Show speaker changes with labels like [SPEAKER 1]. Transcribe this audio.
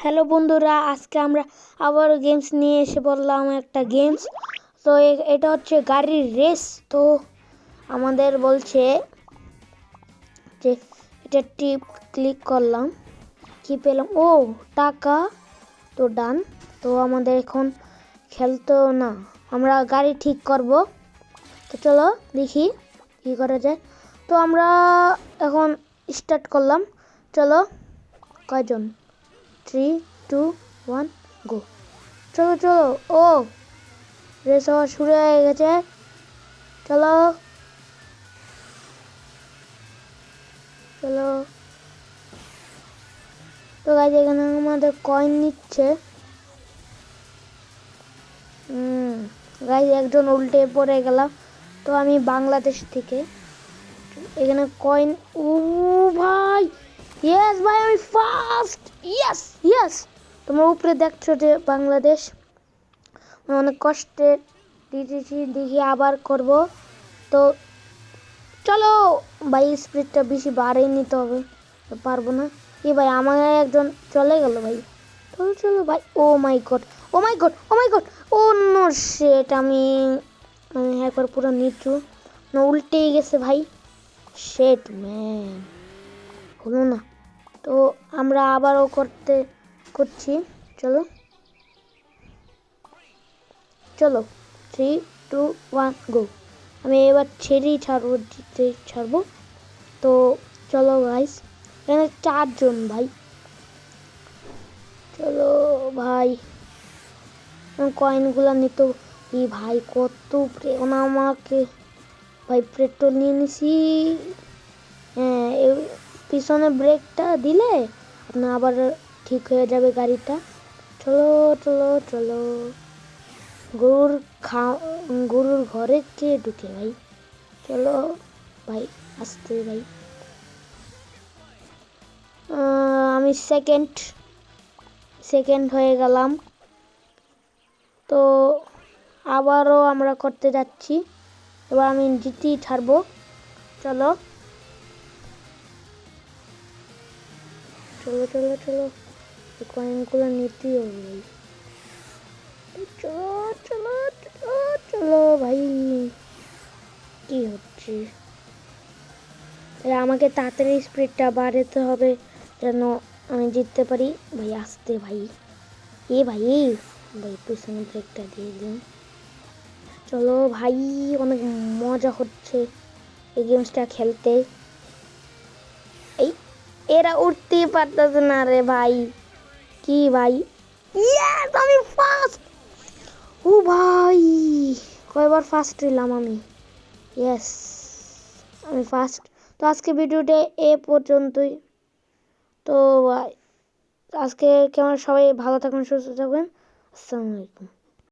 [SPEAKER 1] Hello বন্ধুরা, আজকে আমরা আবার গেমস নিয়ে এসে বললাম একটা গেমস। তো এটা হচ্ছে গাড়ির রেস। তো আমাদের বলছে যে এটা টিপ ক্লিক করলাম, কি পেলাম? ও টাকা। তো ডান। তো আমাদের এখন খেলতো না, আমরা গাড়ি ঠিক করব। তো চলো দেখি কি করা যায়। তো আমরা এখন স্টার্ট করলাম। চলো, কয়জন? 3, 2, 1, গো। চলো চলো। ও রেস হওয়া শুরু হয়ে গেছে। চলো চলো। তো গাইজ এখানে আমাদের কয়েন নিচ্ছে। গাইজ একজন উল্টে পড়ে গেলাম। তো আমি বাংলাদেশ থেকে, এখানে কয়েন। ও ভাই, ইয়েস ভাই, আমি ফার্স্ট। Yes yes. তোমার উপরে দেখছো যে বাংলাদেশ, অনেক কষ্টে দিতেছি, দেখি আবার করব। তো চলো ভাই, স্পিডটা বেশি বাড়িয়ে নিতে হবে, পারবো না। কি ভাই, আমার একজন চলে গেল ভাই। চলো চলো ভাই। ও মাই গড, ও মাই গড, ও মাই গড। ও নো শিট, আমি একবার পুরো নিচু না, উল্টেই গেছে ভাই। শিট ম্যান, হলো না। তো আমরা আবারও করছি। চলো চলো, 3, 2, 1, গো। আমি এবার ছাড়বো। তো চলো গাইস, এখানে 4 জন ভাই। চলো ভাই, কয়েনগুলো নিত। এই ভাই কত প্রেরণা আমাকে ভাই, পেট্রোল নিয়ে নিছি। হ্যাঁ, পিছনে ব্রেকটা দিলে আপনার আবার ঠিক হয়ে যাবে গাড়িটা। চলো চলো চলো। গরুর গরুর ঘরে কে ঢুকে ভাই? চলো ভাই, আসতে ভাই। আমি সেকেন্ড হয়ে গেলাম। তো আবারও আমরা করতে যাচ্ছি, এবার আমি জিতেই ছাড়বো। চলো চলো চলো চলো, কয়েনগুলো নিতেই হবে। চলো চলো চলো চলো ভাই, কি হচ্ছে? আমাকে তাড়াতাড়ি স্পিডটা বাড়াতে হবে যেন আমি জিততে পারি। ভাই আসতে ভাই, ভাই ভাই পিছনে ব্রেকটা দিয়ে দিন। চলো ভাই, অনেক মজা হচ্ছে এই গেমসটা খেলতে। এই এরা উঠতেই পারতেছে না রে ভাই। কি ভাই, ইয়েস আমি ফার্স্ট। ও ভাই, কয়বার ফার্স্ট হইলাম আমি। ইয়েস, আমি ফার্স্ট। তো আজকে ভিডিওটা এ পর্যন্তই। তো ভাই আজকে কেমন, সবাই ভালো থাকবেন, সুস্থ থাকবেন। আসসালামু আলাইকুম।